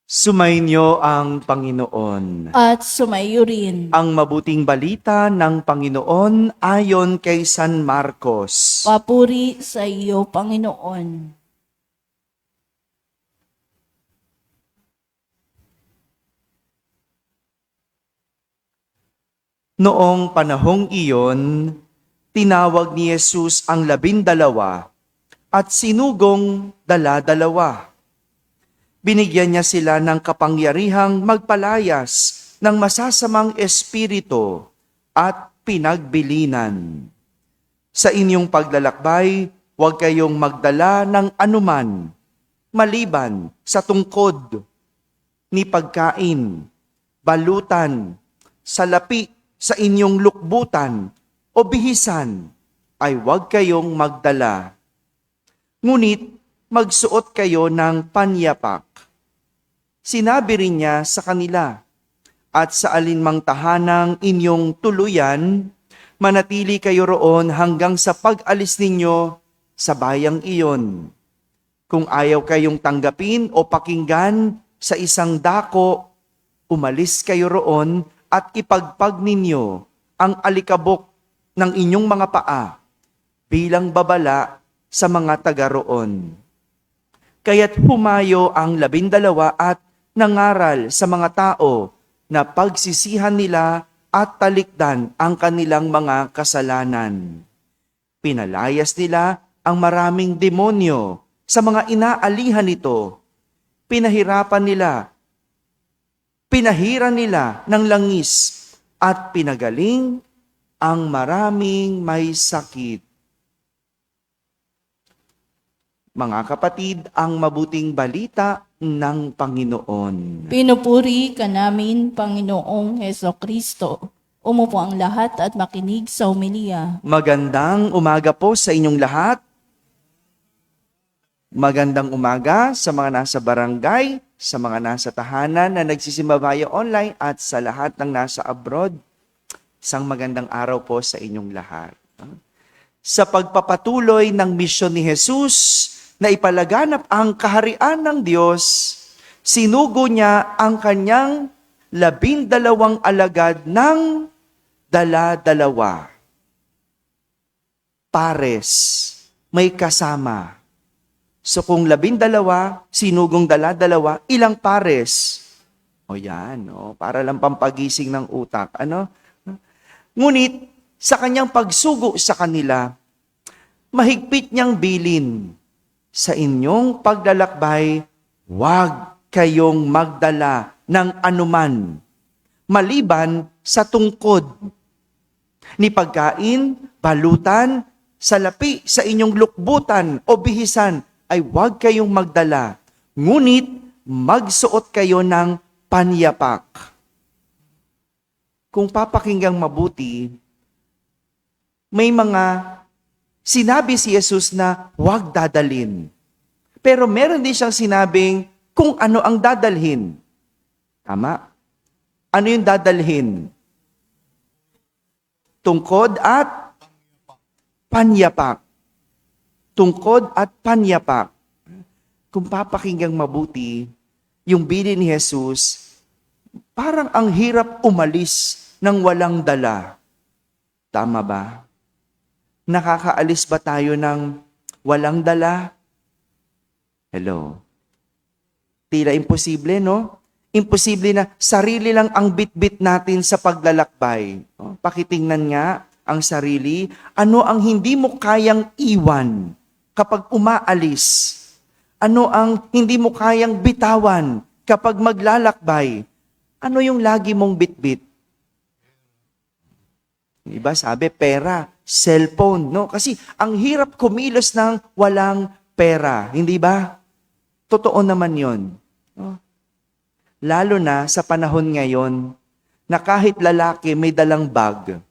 Sumainyo ang Panginoon. At sumayo rin. Ang mabuting balita ng Panginoon ayon kay San Marcos. Papuri sa iyo, Panginoon. Noong panahong iyon, tinawag ni Jesus ang 12 at sinugong dala-dalawa. Binigyan niya sila ng kapangyarihang magpalayas ng masasamang espiritu at pinagbilinan. Sa inyong paglalakbay, huwag kayong magdala ng anuman, maliban sa tungkod, ni pagkain, balutan, salapi sa inyong lukbutan o bihisan, ay huwag kayong magdala. Ngunit magsuot kayo ng panyapak. Sinabi rin niya sa kanila, at sa alinmang tahanang inyong tuluyan, manatili kayo roon hanggang sa pag-alis ninyo sa bayang iyon. Kung ayaw kayong tanggapin o pakinggan sa isang dako, umalis kayo roon at ipagpag ninyo ang alikabok ng inyong mga paa bilang babala sa mga taga roon. Kaya't humayo ang 12 at nangaral sa mga tao na pagsisihan nila at talikdan ang kanilang mga kasalanan. Pinalayas nila ang maraming demonyo sa mga inaalihan nito. Pinahiran nila ng langis at pinagaling ang maraming may sakit. Mga kapatid, ang mabuting balita ng Panginoon. Pinupuri ka namin, Panginoong Hesukristo. Umupo ang lahat at makinig sa homilya. Magandang umaga po sa inyong lahat. Magandang umaga sa mga nasa barangay, sa mga nasa tahanan na nagsisimba via online at sa lahat ng nasa abroad. Isang magandang araw po sa inyong lahat. Sa pagpapatuloy ng misyon ni Jesus na ipalaganap ang kaharian ng Diyos, sinugo niya ang kanyang 12 alagad ng dala-dalawa. Pares, may kasama. So kung 12, sinugong dala-dalawa, ilang pares? O yan, para lang pampagising ng utak. Ngunit, sa kanyang pagsugo sa kanila, mahigpit niyang bilin, sa inyong paglalakbay, huwag kayong magdala ng anuman, maliban sa tungkod, ni pagkain, balutan, salapi sa inyong lukbutan o bihisan, ay huwag kayong magdala. Ngunit magsuot kayo ng panyapak. Kung papakinggang mabuti, may mga sinabi si Jesus na huwag dadalhin. Pero meron din siyang sinabing kung ano ang dadalhin. Tama? Ano yung dadalhin? Tungkod at panyapak. Tungkod at panyapak. Kung papakinggang mabuti, yung bilin ni Jesus, parang ang hirap umalis ng walang dala. Tama ba? Nakakaalis ba tayo ng walang dala? Hello? Tila imposible, no? Imposible na sarili lang ang bit-bit natin sa paglalakbay. Pakitingnan nga ang sarili. Ano ang hindi mo kayang iwan kapag umaalis? Ano ang hindi mo kayang bitawan kapag maglalakbay? Ano yung lagi mong bit-bit? Iba sabi, pera, cellphone, no? Kasi ang hirap kumilos ng walang pera, hindi ba? Totoo naman yon. No? Lalo na sa panahon ngayon na kahit lalaki may dalang bag,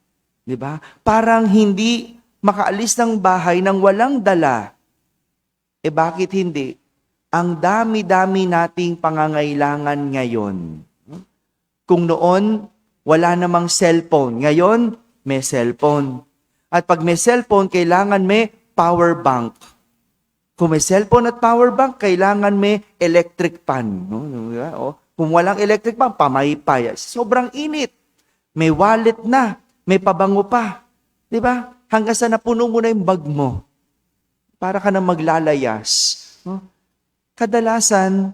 di ba? Parang hindi makaalis ng bahay nang walang dala. Bakit hindi? Ang dami-dami nating pangangailangan ngayon. Kung noon, wala namang cellphone. Ngayon, may cellphone. At pag may cellphone, kailangan may power bank. Kung may cellphone at power bank, kailangan may electric fan. No? Diba? O, kung walang electric fan, pamaypay. Sobrang init. May wallet na. May pabango pa. Di ba? Hanggang sa napuno mo na yung bag mo. Para ka na maglalayas. No? Kadalasan,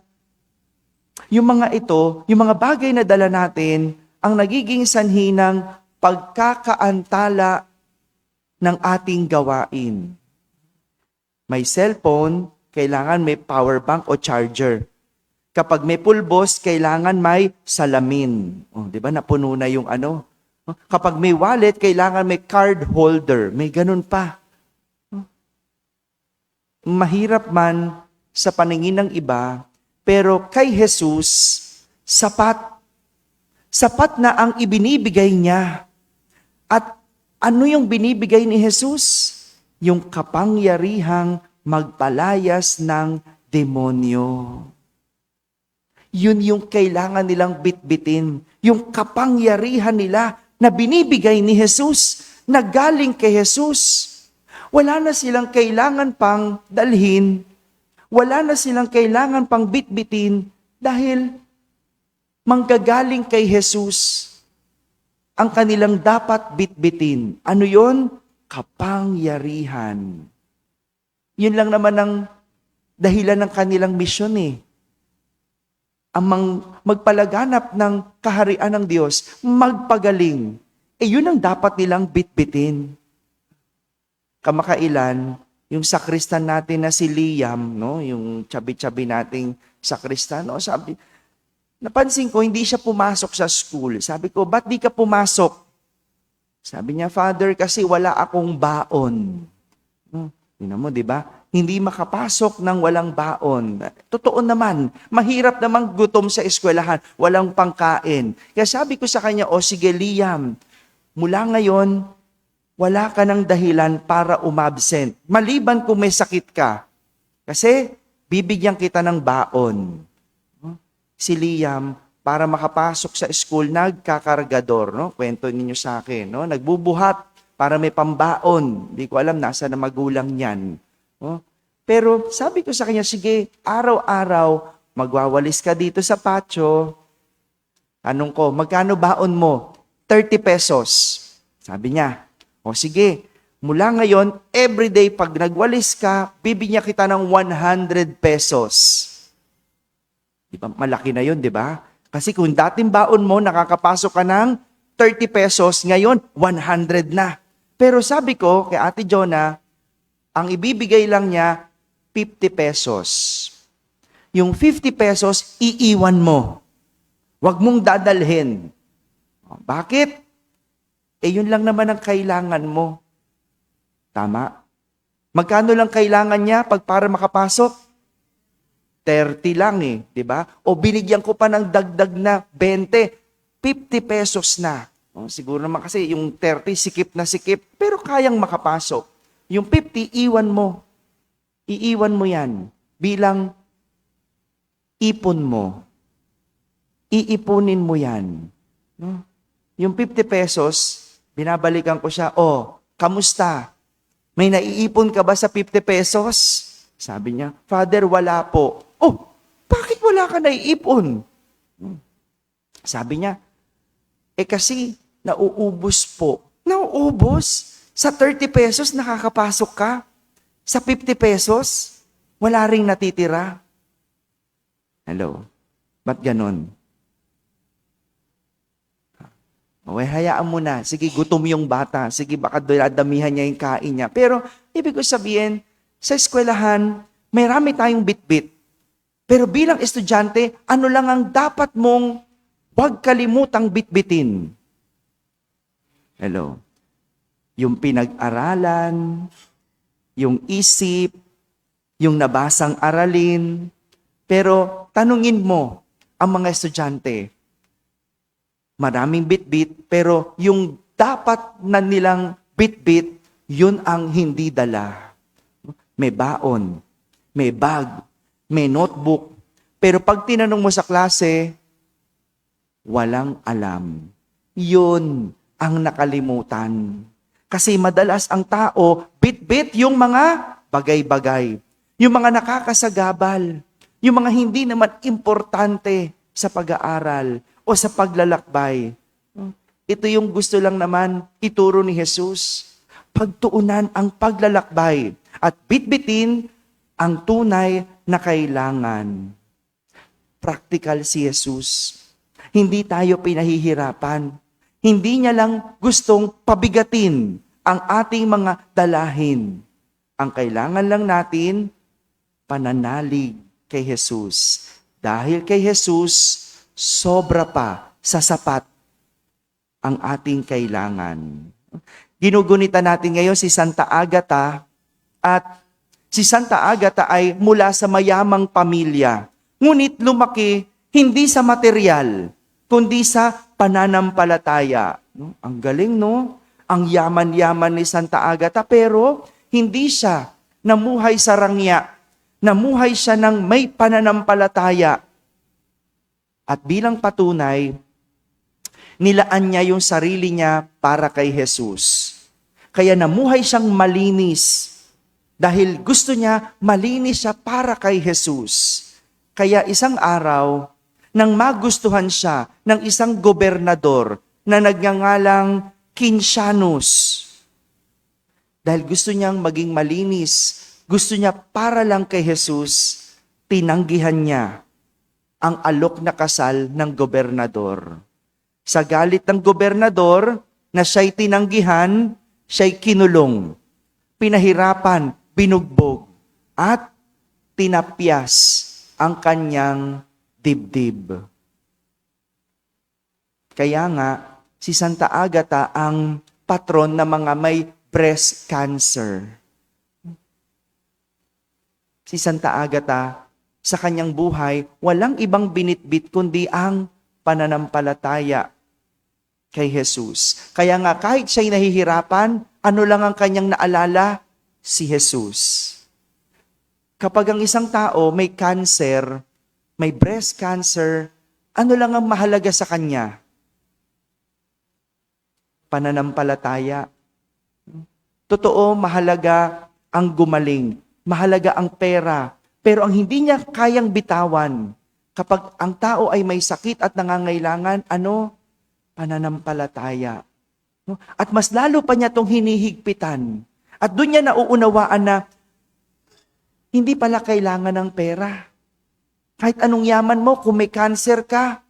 yung mga ito, yung mga bagay na dala natin, ang nagiging sanhi ng pagkakaantala ng ating gawain. May cellphone, kailangan may power bank o charger. Kapag may pulbos, kailangan may salamin. Oh, 'di ba? Napuno na yung ano. Kapag may wallet, kailangan may card holder. May ganun pa. Mahirap man sa paningin ng iba, pero kay Jesus, sapat. Sapat na ang ibinibigay niya. At ano yung binibigay ni Jesus? Yung kapangyarihang magpalayas ng demonyo. Yun yung kailangan nilang bitbitin. Yung kapangyarihan nila na binibigay ni Jesus, na galing kay Jesus. Wala na silang kailangan pang dalhin. Wala na silang kailangan pang bitbitin dahil manggagaling kay Jesus ang kanilang dapat bitbitin. Ano yon? Kapangyarihan. Yun lang naman ang dahilan ng kanilang misyon eh. Ang magpalaganap ng kaharian ng Diyos, magpagaling. Yun ang dapat nilang bitbitin. Kamakailan, yung sakristan natin na si Liam, no? Yung chabi-chabi nating sakristan, no? Sabi, napansin ko, hindi siya pumasok sa school. Sabi ko, ba't di ka pumasok? Sabi niya, Father, kasi wala akong baon. Tingnan mo, di ba? Hindi makapasok ng walang baon. Totoo naman, mahirap namang gutom sa eskwelahan, walang pangkain. Kaya sabi ko sa kanya, o sige Liam, mula ngayon, wala ka ng dahilan para umabsent. Maliban kung may sakit ka. Kasi bibigyan kita ng baon. Si Liam, para makapasok sa school, nagkakargador, no? Kwento ninyo sa akin, no? Nagbubuhat para may pambaon. Hindi ko alam, nasa na magulang niyan. No? Pero sabi ko sa kanya, sige, araw-araw, magwawalis ka dito sa patio. Tanong ko, magkano baon mo? 30 pesos. Sabi niya, o sige, mula ngayon, everyday pag nagwalis ka, bibigyan kita ng 100 pesos. Di ba? Malaki na yun, di ba? Kasi kung dating baon mo, nakakapasok ka ng 30 pesos, ngayon, 100 na. Pero sabi ko, kay Ate Jonah, ang ibibigay lang niya, 50 pesos. Yung 50 pesos, iiwan mo. Huwag mong dadalhin. Bakit? Yun lang naman ang kailangan mo. Tama? Magkano lang kailangan niya para makapasok? 30 lang eh, di ba? O binigyan ko pa ng dagdag na 20, 50 pesos na. Siguro naman kasi yung 30 sikip na sikip, pero kayang makapasok. Yung 50, iwan mo. Iiwan mo yan bilang ipon mo. Iipunin mo yan. No? Yung 50 pesos, binabalikan ko siya, kamusta? May naiipon ka ba sa 50 pesos? Sabi niya, Father, wala po. Bakit wala ka naiipon? Sabi niya, kasi nauubos po. Nauubos? Sa 30 pesos nakakapasok ka? Sa 50 pesos, wala ring natitira? Hello? Ba't ganon? Okay, hayaan mo na. Sige, gutom yung bata. Sige, baka dadamihan niya yung kain niya. Pero, ibig ko sabihin, sa eskwelahan, may rami tayong bitbit. Pero bilang estudyante, ano lang ang dapat mong huwag kalimutang bitbitin? Hello? Yung pinag-aralan, yung isip, yung nabasang aralin. Pero tanungin mo ang mga estudyante, maraming bitbit, pero yung dapat na nilang bitbit, yun ang hindi dala. May baon, may bag, may notebook. Pero pag tinanong mo sa klase, walang alam. Yun ang nakalimutan. Kasi madalas ang tao, bit-bit yung mga bagay-bagay. yung mga nakakasagabal, yung mga hindi naman importante sa pag-aaral o sa paglalakbay. Ito yung gusto lang naman ituro ni Jesus. Pagtuunan ang paglalakbay at bitbitin ang tunay na kailangan. Practical si Jesus. Hindi tayo pinahihirapan. Hindi niya lang gustong pabigatin ang ating mga dalahin. Ang kailangan lang natin, pananalig kay Jesus. Dahil kay Jesus, sobra pa sa sapat ang ating kailangan. Ginugunita natin ngayon si Santa Agata, at si Santa Agata ay mula sa mayamang pamilya. Ngunit lumaki hindi sa material, kundi sa pananampalataya. Ang galing, no? Ang yaman-yaman ni Santa Agata, pero hindi siya namuhay sa rangya. Namuhay siya ng may pananampalataya. At bilang patunay, nilaan niya yung sarili niya para kay Jesus. Kaya namuhay siyang malinis dahil gusto niya malinis siya para kay Jesus. Kaya isang araw, nang magustuhan siya ng isang gobernador na nagngangalang Quintianus, dahil gusto niyang maging malinis, gusto niya para lang kay Jesus, tinanggihan niya ang alok na kasal ng gobernador. Sa galit ng gobernador na siya'y tinanggihan, siya'y kinulong, pinahirapan, binugbog, at tinapyas ang kanyang dibdib. Kaya nga, si Santa Agata ang patron ng mga may breast cancer. Si Santa Agata, sa kanyang buhay, walang ibang binitbit kundi ang pananampalataya kay Jesus. Kaya nga kahit siya'y nahihirapan, ano lang ang kanyang naalala? Si Jesus. Kapag ang isang tao may cancer, may breast cancer, ano lang ang mahalaga sa kanya? Pananampalataya. Totoo, mahalaga ang gumaling. Mahalaga ang pera. Pero ang hindi niya kayang bitawan, kapag ang tao ay may sakit at nangangailangan, pananampalataya. At mas lalo pa niya itong hinihigpitan. At doon niya nauunawaan na hindi pala kailangan ng pera. Kahit anong yaman mo, kung may cancer ka,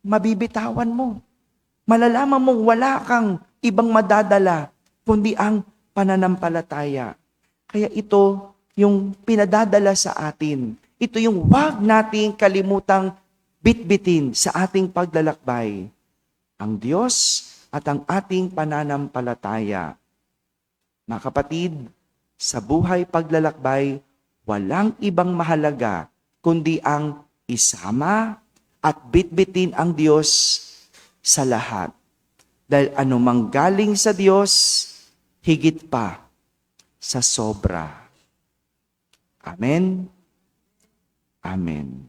mabibitawan mo. Malalaman mong wala kang ibang madadala, kundi ang pananampalataya. Kaya ito yung pinadadala sa atin. Ito yung wag nating kalimutang bitbitin sa ating paglalakbay. Ang Diyos at ang ating pananampalataya. Mga kapatid, sa buhay paglalakbay, walang ibang mahalaga kundi ang isama at bitbitin ang Diyos sa lahat. Dahil anumang galing sa Diyos, higit pa sa sobra. Amen. Amen.